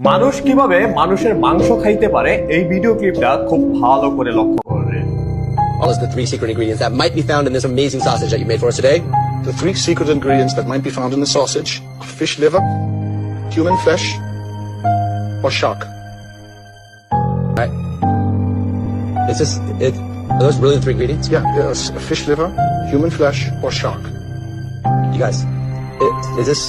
মানুষ কিভাবে মানুষের মাংস খাইতে পারে এই ভিডিও ক্লিপটা খুব ভালো করে লক্ষ্য করবেন। All is the three secret ingredients that might be found in this amazing sausage that you made for us today. The three secret ingredients that might be found in the sausage are fish liver, human flesh, or shark. Right? Are those really the three ingredients? Yeah, yes, fish liver, human flesh, or shark. You guys, is this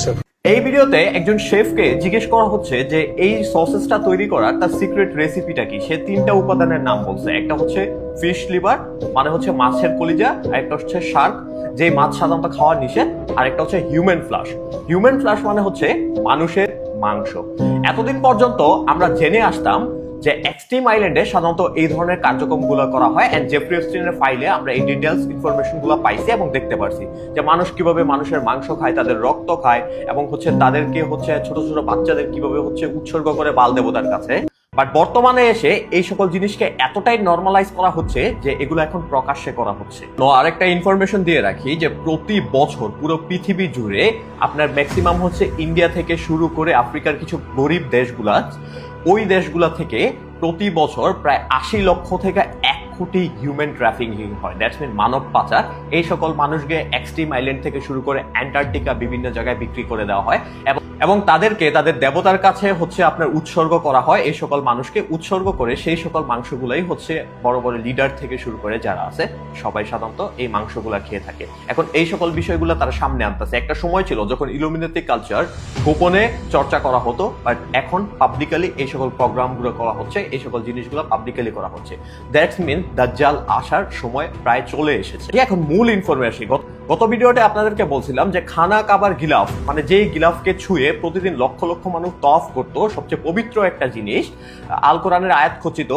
so? এই ভিডিওতে একজন শেফকে জিজ্ঞেস করা হচ্ছে যে এই সসেসটা তৈরি করার তার সিক্রেট রেসিপিটা কি। সে তিনটা উপাদানের নাম বলছে। একটা হচ্ছে ফিশ লিভার, মানে হচ্ছে মাছের কলিজা, আরেকটা হচ্ছে শার্ক, যে মাছ সাধারণত খাওয়া নিষেধ, আরেকটা হচ্ছে হিউম্যান ফ্লাশ। হিউম্যান ফ্লাশ মানে হচ্ছে মানুষের মাংস। এতদিন পর্যন্ত আমরা জেনে আসতাম যে এক্সট্রিম আইল্যান্ডে সাধারণত এই ধরনের কার্যক্রমগুলো করা হয়, এন্ড জেফ্রি এপস্টাইনের ফাইলে আমরা এই ডিটেইলস ইনফরমেশনগুলো পাইছি এবং দেখতে পারছি যে মানুষ কিভাবে মানুষের মাংস খায়, তাদের রক্ত খায়, এবং হচ্ছে তাদেরকে হচ্ছে ছোট ছোট বাচ্চাদের কিভাবে হচ্ছে উৎসর্গ করে বাল দেবতার কাছে। বাট বর্তমানে এসে এই সকল জিনিসকে এতটাই নর্মালাইজ করা হচ্ছে যে এগুলো এখন প্রকাশ্যে করা হচ্ছে। আরেকটা ইনফরমেশন দিয়ে রাখি যে প্রতি বছর পুরো পৃথিবী জুড়ে আপনার ম্যাক্সিমাম হচ্ছে ইন্ডিয়া থেকে শুরু করে আফ্রিকার কিছু গরিব দেশগুলা, ওই দেশগুলা থেকে প্রতি বছর প্রায় 80 লক্ষ থেকে 1 কোটি হিউম্যান ট্রাফিকিং হয়। দ্যাটস মিন মানব পাচার। এই সকল মানুষকে এক্সট্রিম আইল্যান্ড থেকে শুরু করে অ্যান্টার্কটিকা বিভিন্ন জায়গায় বিক্রি করে দেওয়া হয় এবং তাদেরকে তাদের দেবতার কাছে হচ্ছে আপনার উৎসর্গ করা হয়। এই সকল মানুষকে উৎসর্গ করে সেই সকল মাংসগুলাই হচ্ছে বড় বড় লিডার থেকে শুরু করে যারা আছে সবাই সাধারণত এই মাংসগুলা খেয়ে থাকে। এখন এই সকল বিষয়গুলো তারা সামনে আনতেছে। একটা সময় ছিল যখন ইলুমিনাতি কালচার গোপনে চর্চা করা হতো, বাট এখন পাবলিকালি এই সকল প্রোগ্রামগুলো করা হচ্ছে, এই সকল জিনিসগুলো পাবলিকালি করা হচ্ছে। দ্যাটস মিন দাজ্জাল আসার সময় প্রায় চলে এসেছে। এখন মূল ইনফরমেশন, গত ভিডিওতে আপনাদেরকে বলছিলাম যে খানা কাবার গিলাফ, মানে যেই গিলাফকে ছুঁয়ে প্রতিদিন লক্ষ লক্ষ মানুষ তওয়াফ করতো, সবচেয়ে পবিত্র একটা জিনিস, আল কোরআনের আয়াত খচিত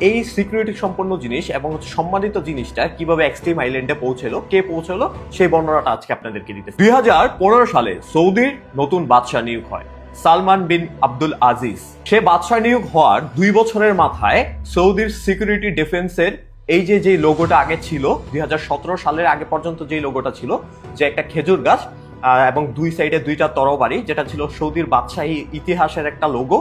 এই সিকিউরিটি সম্পন্ন জিনিস এবং সম্মানিত জিনিসটা কিভাবে এক্সট্রিম আইল্যান্ডে পৌঁছলো, কে পৌঁছলো, সেই বর্ণনাটা আজকে আপনাদেরকে দিতে। 2015 সালে সৌদির নতুন বাদশাহ নিয়োগ হয় সালমান বিন আব্দুল আজিজ। সে বাদশাহ নিয়োগ হওয়ার 2 বছরের মাথায় সৌদির সিকিউরিটি ডিফেন্সের এই যে লোগোটা আগে ছিল 2017 সালের আগে পর্যন্ত যে লোগোটা ছিল, যে একটা খেজুর গাছ এবং দুই সাইডে দুইটা তরবারি, যেটা ছিল সৌদির বাদশাহী ইতিহাসের একটা লোগো,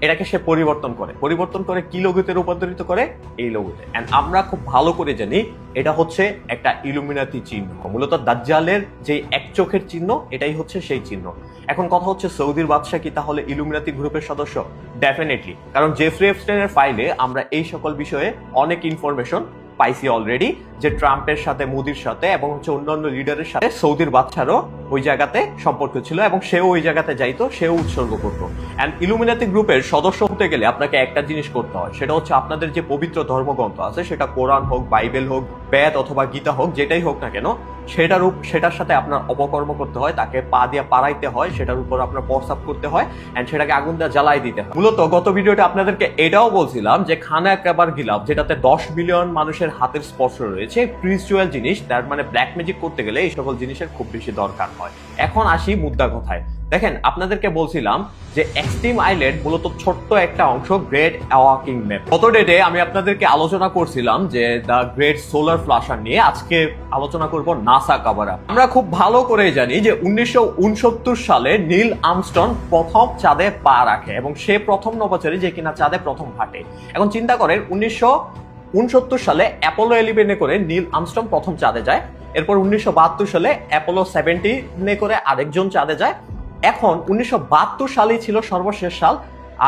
এটাকে সে পরিবর্তন করে কি লোগোতে রূপান্তরিত করে, এই লোগোতে। এন্ড আমরা খুব ভালো করে জানি এটা হচ্ছে একটা ইলুমিনাতি চিহ্ন, মূলত দাজ্জালের যে এক চোখের চিহ্ন, এটাই হচ্ছে সেই চিহ্ন। এখন কথা হচ্ছে সৌদির বাদশাহ কি তাহলে ইলুমিনাতি গ্রুপের সদস্য? ডেফিনেটলি, কারণ জেফ্রি এপস্টাইনের ফাইলে আমরা এই সকল বিষয়ে অনেক ইনফরমেশন পাইছি অলরেডি, যে ট্রাম্পের সাথে, মোদির সাথে এবং হচ্ছে অন্যান্য লিডারের সাথে সৌদির বাদশারও ওই জায়গাতে সম্পর্ক ছিল এবং সেও ওই জায়গাতে যাইতো, সেও উৎসর্গ করতো। এন্ড ইলুমিনাতি গ্রুপের সদস্য হতে গেলে আপনাকে একটা জিনিস করতে হয়, সেটা হচ্ছে আপনাদের যে পবিত্র ধর্মগ্রন্থ আছে, সেটা কোরআন হোক, বাইবেল হোক, বেদ অথবা গীতা হোক, যেটাই হোক না কেন, সেটার সাথে আপনার অপকর্ম করতে হয়, তাকে পা দিয়ে পাড়াইতে হয়, সেটার উপর আপনার প্রস্তাব করতে হয়, এন্ড সেটাকে আগুন দিয়ে জ্বালাই দিতে হয়। মূলত গত ভিডিওতে আপনাদেরকে এটাও বলছিলাম যে খানা কাবার গিলাফ, যেটাতে 10 বিলিয়ন মানুষের হাতের স্পর্শ রয়েছে, স্পিরিচুয়াল জিনিস, তার মানে ব্ল্যাক ম্যাজিক করতে গেলে এই সকল জিনিসের খুব বেশি দরকার হয়। এখন আসি মুদ্রা কথায়। দেখেন, আপনাদেরকে বলছিলাম যে এক্সট্রিম আইল্যান্ড মূলত ছোট্ট একটা অংশ গ্রেট অ্যাওয়াকিং ম্যাপ। গত ডেটে আমি আপনাদেরকে আলোচনা করছিলাম যে দ্য গ্রেট সোলার ফ্লাশার নিয়ে। আজকে আলোচনা করব নাসা কভার আপ। আমরা খুব ভালো করে জানি যে 1969 সালে নীল আর্মস্ট্রং প্রথম চাঁদে পা রাখে এবং সে প্রথম নভোচারী যে কিনা চাঁদে প্রথম হাঁটে। এখন চিন্তা করেন, 1969 সালে অ্যাপোলো 11 করে নীল আর্মস্ট্রং প্রথম চাঁদে যায়। এরপর 1972 সালে অ্যাপোলো 17 করে আরেকজন চাঁদে যায়। এখন 1972 সালেই ছিল সর্বশেষ সাল,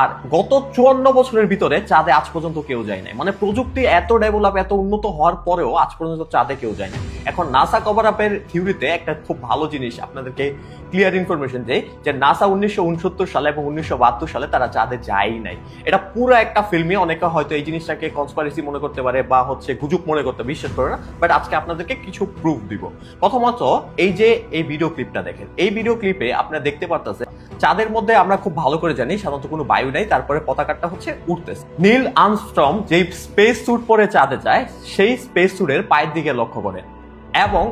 আর গত 54 বছরের ভিতরে চাঁদে আজ পর্যন্ত কেউ যায় নাই। মানে প্রযুক্তি এত ডেভেলপ, এত উন্নত হওয়ার পরেও আজ পর্যন্ত চাঁদে কেউ যায় না। এখন নাসা কভার আপের থিওরিতে একটা খুব ভালো জিনিস আপনাদেরকে ক্লিয়ার ইনফরমেশন দেয় যে নাসা 1969 সালে এবং 1972 সালে তারা চাঁদে যায়ই নাই। এটা পুরো একটা ফিল্মে, অনেকে হয়তো এই জিনিসটাকে কনস্পিরেসি মনে করতে পারে বা হচ্ছে গুজব মনে করতে, বিশ্বাস করে না, বাট আজকে আপনাদেরকে কিছু প্রুফ দিব। প্রথমত এই যে এই ভিডিও ক্লিপটা দেখেন, এই ভিডিও ক্লিপে আপনারা দেখতে পারতেছেন চাঁদের মধ্যে আমরা খুব ভালো করে জানি সাধারণত কোনো বায়ু নাই, তারপরে পতাকাটা হচ্ছে উঠতেছে। নীল আর্মস্ট্রং যে স্পেস স্যুট পরে চাঁদে যায়, সেই স্পেস স্যুটের পায়ের দিকে লক্ষ্য করেন এবং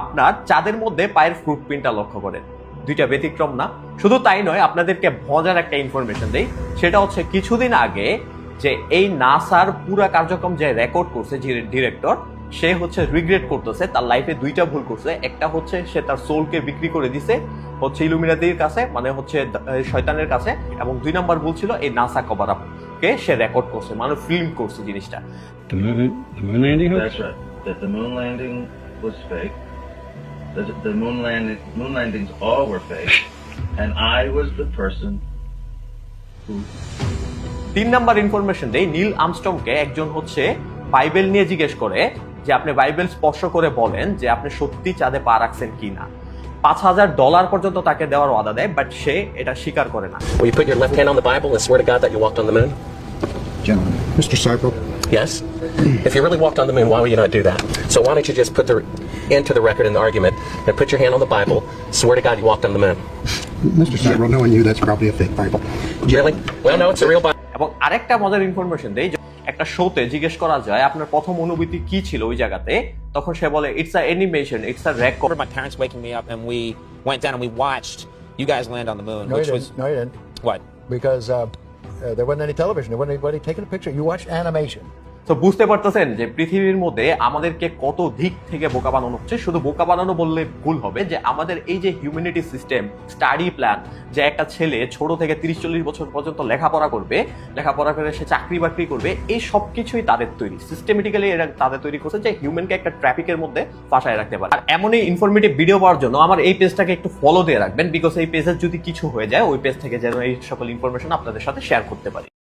আপনার চাঁদের মধ্যে পায়ের ফুটপ্রিন্টটা লক্ষ্য করেন। দুইটা ব্যতিক্রম না। শুধু তাই নয়, আপনাদেরকে মজার একটা ইনফরমেশন দেই, সেটা হচ্ছে কিছুদিন আগে যে এই নাসার পুরা কার্যক্রম যে রেকর্ড করছে যে ডিরেক্টর, সে হচ্ছে রিগ্রেট করতেছে, তার লাইফে দুইটা ভুল করছে। একটা হচ্ছে সে তার সোলকে বিক্রি করে দিছে হচ্ছে ইলুমিনাতির কাছে, মানে হচ্ছে শয়তানের কাছে, এবং 2 নাম্বার ভুল ছিল এই নাসা কভার আপ কে সে রেকর্ড করছে, মানে ফিল্ম করছে জিনিসটা। The moon landing hoax? That's right. That the moon landing was fake. The moon landings all were fake, and I was the person who. 3 number information দেই, নীল আর্মস্ট্রংকে একজন হচ্ছে Bible নিয়ে জিজ্ঞেস করে যে আপনি বাইবেল স্পর্শ করে বলেন যে আপনি সত্যি চাঁদে পা রাখছেন কিনা। $5,000 পর্যন্ত তাকে দেওয়ার ওয়াদা দেয়, বাট সে এটা স্বীকার করে না। Will you put your left hand on the Bible and swear to God that you walked on the moon? Gentlemen, Mr. Seibel, Yes? If you really walked on the moon, why would you not do that? So why don't you just put the into the record in the argument and put your hand on the Bible, swear to God you walked on the moon? Mr. Seibel, knowing you, that's probably a fake Bible. Really? Well, no, it's a real Bible. এবং আরেকটা মজার information দেই, একটা শোতে জিজ্ঞেস করা যায় আপনার প্রথম অনুভূতি কি ছিল ওই জায়গাতে, তখন সে বলে it's a animation, it's a record. My parents waking me up and we went down and we watched you guys land on the moon, No, which you was didn't. No, you didn't. what? Because there wasn't any television. There wasn't anybody taking a picture. You watched animation. তো বুঝতে পারতেছেন যে পৃথিবীর মধ্যে আমাদেরকে কত দিক থেকে বোকা বানানো হচ্ছে। শুধু বোকা বানানো বললে ভুল হবে, যে আমাদের এই যে হিউম্যানিটি সিস্টেম, স্টাডি প্ল্যান, যে একটা ছেলে ছোট থেকে 30-40 বছর পর্যন্ত লেখাপড়া করবে, লেখাপড়া করে সে চাকরি বাকরি করবে, এই সব কিছুই তাদের তৈরি, সিস্টেমেটিক্যালি এরা তাদের তৈরি করছে যে হিউম্যানকে একটা ট্রাফিকের মধ্যে ফাঁসায় রাখতে পারে। আর এমনই ইনফরমেটিভ ভিডিও পাওয়ার জন্য আমার এই পেজটাকে একটু ফলো দিয়ে রাখবেন, বিকজ এই পেজের যদি কিছু হয়ে যায় ওই পেজ থেকে যেন এই সকল ইনফরমেশন আপনাদের সাথে শেয়ার করতে পারি।